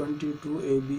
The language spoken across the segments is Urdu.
22AB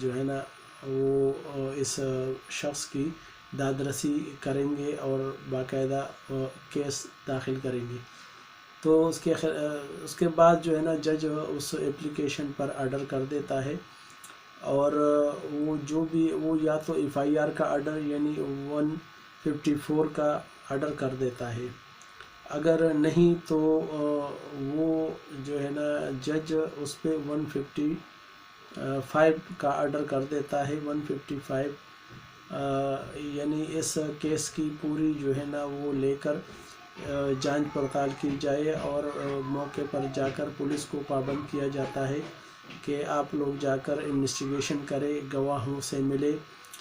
جو ہے نا وہ اس شخص کی دادرسی کریں گے اور باقاعدہ کیس داخل کریں گے۔ تو اس کے بعد جو ہے نا جج اس اپلیکیشن پر آرڈر کر دیتا ہے، اور وہ جو بھی وہ یا تو FIR کا آرڈر یعنی 154 کا آرڈر کر دیتا ہے، اگر نہیں تو وہ جو ہے نا جج اس پہ 155 کا آرڈر کر دیتا ہے۔ 155 یعنی اس کیس کی پوری جو ہے نا وہ لے کر جانچ پڑتال کی جائے، اور موقع پر جا کر پولیس کو پابند کیا جاتا ہے کہ آپ لوگ جا کر انویسٹیگیشن کرے، گواہوں سے ملے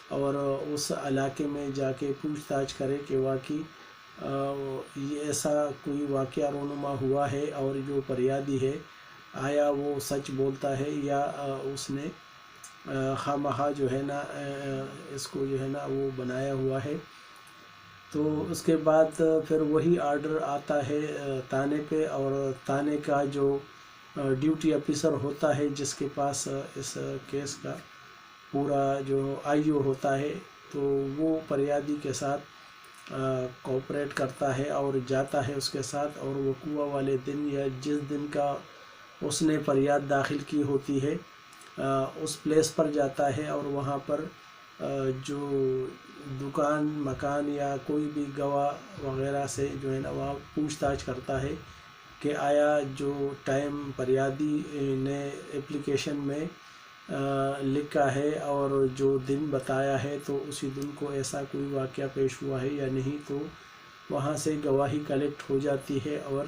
اور اس علاقے میں جا کے پوچھ تاچھ کرے کہ واقعی یہ ایسا کوئی واقعہ رونما ہوا ہے، اور جو فریادی ہے آیا وہ سچ بولتا ہے یا اس نے خواہ مخواہ جو ہے نا اس کو جو ہے نا وہ بنایا ہوا ہے۔ تو اس کے بعد پھر وہی آرڈر آتا ہے تھانے پہ، اور تھانے کا جو ڈیوٹی آفیسر ہوتا ہے جس کے پاس اس کیس کا پورا جو IO ہوتا ہے، تو وہ فریادی کے ساتھ کوآپریٹ کرتا ہے اور جاتا ہے اس کے ساتھ، اور وقوع والے دن یا جس دن کا اس نے فریاد داخل کی ہوتی ہے اس پلیس پر جاتا ہے، اور وہاں پر جو دکان مکان یا کوئی بھی گواہ وغیرہ سے جو ہے نا وہاں پوچھ تاچھ کرتا ہے کہ آیا جو ٹائم فریادی نے اپلیکیشن میں لکھا ہے اور جو دن بتایا ہے تو اسی دن کو ایسا کوئی واقعہ پیش ہوا ہے یا نہیں۔ تو وہاں سے گواہی کلیکٹ ہو جاتی ہے، اور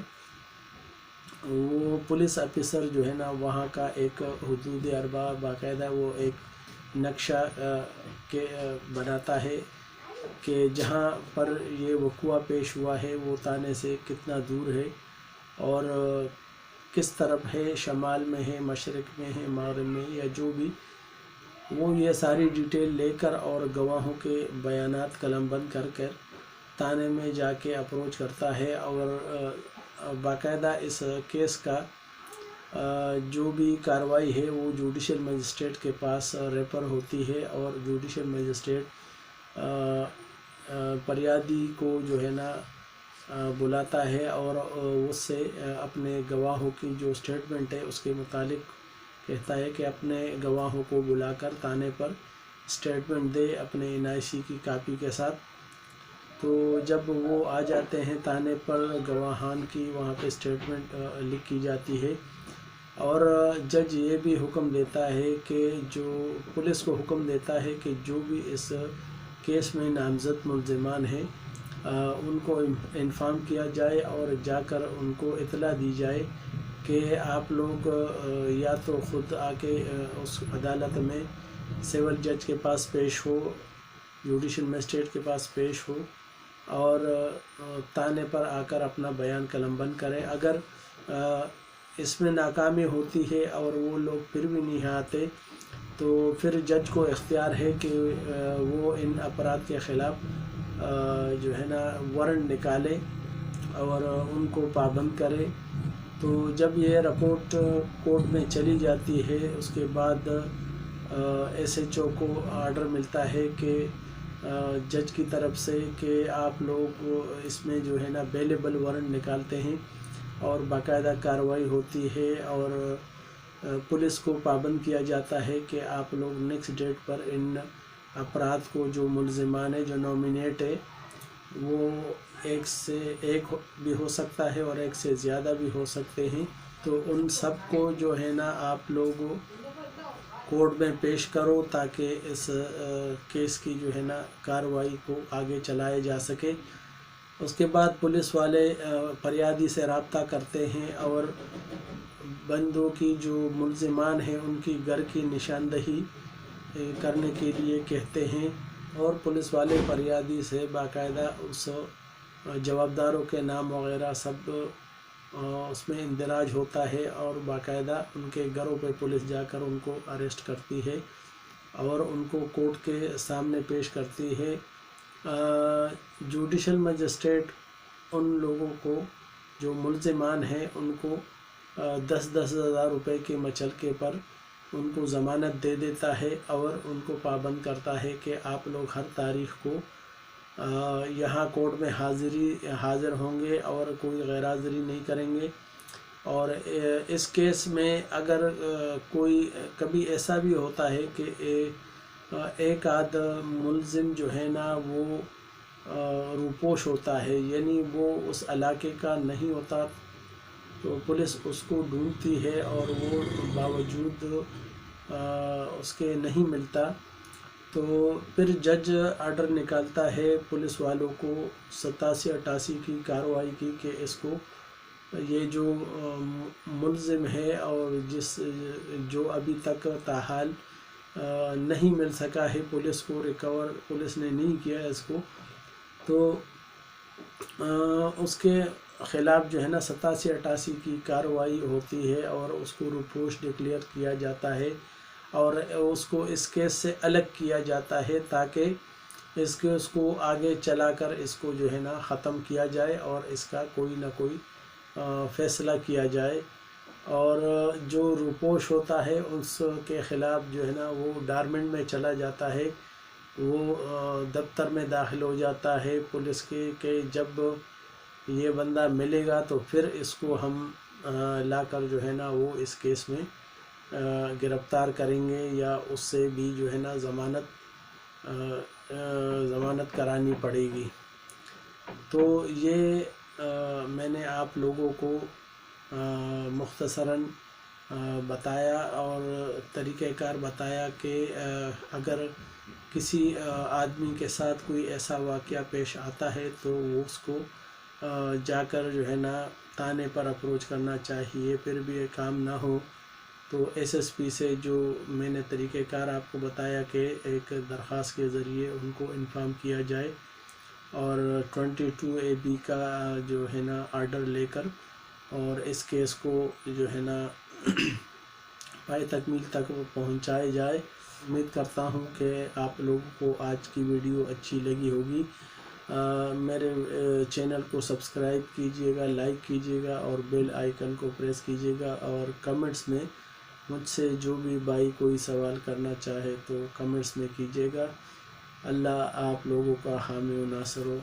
وہ پولیس آفیسر جو ہے نا وہاں کا ایک حدود اربع باقاعدہ وہ ایک نقشہ بناتا ہے کہ جہاں پر یہ وقوع پیش ہوا ہے وہ تھانے سے کتنا دور ہے اور کس طرف ہے، شمال میں ہے، مشرق میں ہے، مغرب میں، یا جو بھی وہ یہ ساری ڈیٹیل لے کر اور گواہوں کے بیانات قلم بند کر کر تھانے میں جا کے اپروچ کرتا ہے، اور باقاعدہ اس کیس کا جو بھی کارروائی ہے وہ جوڈیشل مجسٹریٹ کے پاس ریفر ہوتی ہے، اور جوڈیشل مجسٹریٹ فریادی کو جو ہے نا بلاتا ہے اور اس سے اپنے گواہوں کی جو اسٹیٹمنٹ ہے اس کے متعلق کہتا ہے کہ اپنے گواہوں کو بلا کر تھانے پر اسٹیٹمنٹ دے اپنے NIC کی کاپی کے ساتھ۔ تو جب وہ آ جاتے ہیں تھانے پر، گواہان کی وہاں پہ اسٹیٹمنٹ لکھی جاتی ہے، اور جج یہ بھی حکم دیتا ہے کہ جو پولیس کو حکم دیتا ہے کہ جو بھی اس کیس میں نامزد ملزمان ہیں ان کو انفارم کیا جائے اور جا کر ان کو اطلاع دی جائے کہ آپ لوگ یا تو خود آ کے اس عدالت میں سول جج کے پاس پیش ہو، جوڈیشل مجسٹریٹ کے پاس پیش ہو، اور تھانے پر آ کر اپنا بیان قلم بند کرے۔ اگر اس میں ناکامی ہوتی ہے اور وہ لوگ پھر بھی نہیں آتے تو پھر جج کو اختیار ہے کہ وہ ان افراد کے خلاف جو ہے نا وارنٹ نکالے اور ان کو پابند کرے۔ تو جب یہ رپورٹ کورٹ میں چلی جاتی ہے اس کے بعد SHO کو آرڈر ملتا ہے کہ جج کی طرف سے کہ آپ لوگ اس میں جو ہے نا بیلیبل وارنٹ نکالتے ہیں اور باقاعدہ کارروائی ہوتی ہے، اور پولیس کو پابند کیا جاتا ہے کہ آپ لوگ نیکسٹ ڈیٹ پر ان افراد کو جو ملزمان ہے، جو نومینیٹ ہے، وہ ایک سے ایک بھی ہو سکتا ہے اور ایک سے زیادہ بھی ہو سکتے ہیں، تو ان سب کو جو ہے نا آپ لوگ کورٹ میں پیش کرو تاکہ اس کیس کی جو ہے نا کارروائی کو آگے چلایا جا سکے۔ اس کے بعد پولیس والے فریادی سے رابطہ کرتے ہیں اور بندوں کی جو ملزمان ہیں ان کی گھر کی نشاندہی کرنے کے لیے کہتے ہیں، اور پولیس والے فریادی سے باقاعدہ اس جوابداروں کے نام وغیرہ سب اس میں اندراج ہوتا ہے، اور باقاعدہ ان کے گھروں پہ پولیس جا کر ان کو اریسٹ کرتی ہے اور ان کو کورٹ کے سامنے پیش کرتی ہے۔ جوڈیشل مجسٹریٹ ان لوگوں کو جو ملزمان ہیں ان کو 10,000 روپے کے مچلکے پر ان کو ضمانت دے دیتا ہے اور ان کو پابند کرتا ہے کہ آپ لوگ ہر تاریخ کو یہاں کورٹ میں حاضر ہوں گے اور کوئی غیر حاضری نہیں کریں گے۔ اور اس کیس میں اگر کوئی کبھی ایسا بھی ہوتا ہے کہ ایک آدھ ملزم جو ہے نا وہ روپوش ہوتا ہے، یعنی وہ اس علاقے کا نہیں ہوتا، تو پولیس اس کو ڈھونڈتی ہے اور وہ باوجود اس کے نہیں ملتا، تو پھر جج آرڈر نکالتا ہے پولیس والوں کو 87-88 کی کارروائی کی کہ اس کو یہ جو ملزم ہے اور جو ابھی تک تاحال نہیں مل سکا ہے پولیس کو، ریکور پولیس نے نہیں کیا اس کو، تو اس کے خلاف جو ہے نا 87-88 کی کارروائی ہوتی ہے اور اس کو روپوش ڈکلیئر کیا جاتا ہے اور اس کو اس کیس سے الگ کیا جاتا ہے تاکہ اس کیس کو آگے چلا کر اس کو جو ہے نا ختم کیا جائے اور اس کا کوئی نہ کوئی فیصلہ کیا جائے۔ اور جو روپوش ہوتا ہے اس کے خلاف جو ہے نا وہ ڈارمنٹ میں چلا جاتا ہے، وہ دفتر میں داخل ہو جاتا ہے پولیس کے کہ جب یہ بندہ ملے گا تو پھر اس کو ہم لا کر جو ہے نا وہ اس کیس میں گرفتار کریں گے یا اس سے بھی جو ہے نا ضمانت کرانی پڑے گی۔ تو یہ میں نے آپ لوگوں کو مختصراً بتایا اور طریقہ کار بتایا کہ اگر کسی آدمی کے ساتھ کوئی ایسا واقعہ پیش آتا ہے تو وہ اس کو جا کر جو ہے نا تھانے پر اپروچ کرنا چاہیے، پھر بھی یہ کام نہ ہو تو SSP سے جو میں نے طریقہ کار آپ کو بتایا کہ ایک درخواست کے ذریعے ان کو انفارم کیا جائے اور 22AB کا جو ہے نا آرڈر لے کر اور اس کیس کو جو ہے نا پائے تکمیل تک پہنچائے جائے۔ امید کرتا ہوں کہ آپ لوگوں کو آج کی ویڈیو اچھی لگی ہوگی۔ میرے چینل کو سبسکرائب کیجئے گا، لائک کیجئے گا اور بیل آئیکن کو پریس کیجئے گا، اور کمنٹس میں مجھ سے جو بھی بھائی کوئی سوال کرنا چاہے تو کمنٹس میں کیجئے گا۔ اللہ آپ لوگوں کا حامی و ناصر ہو۔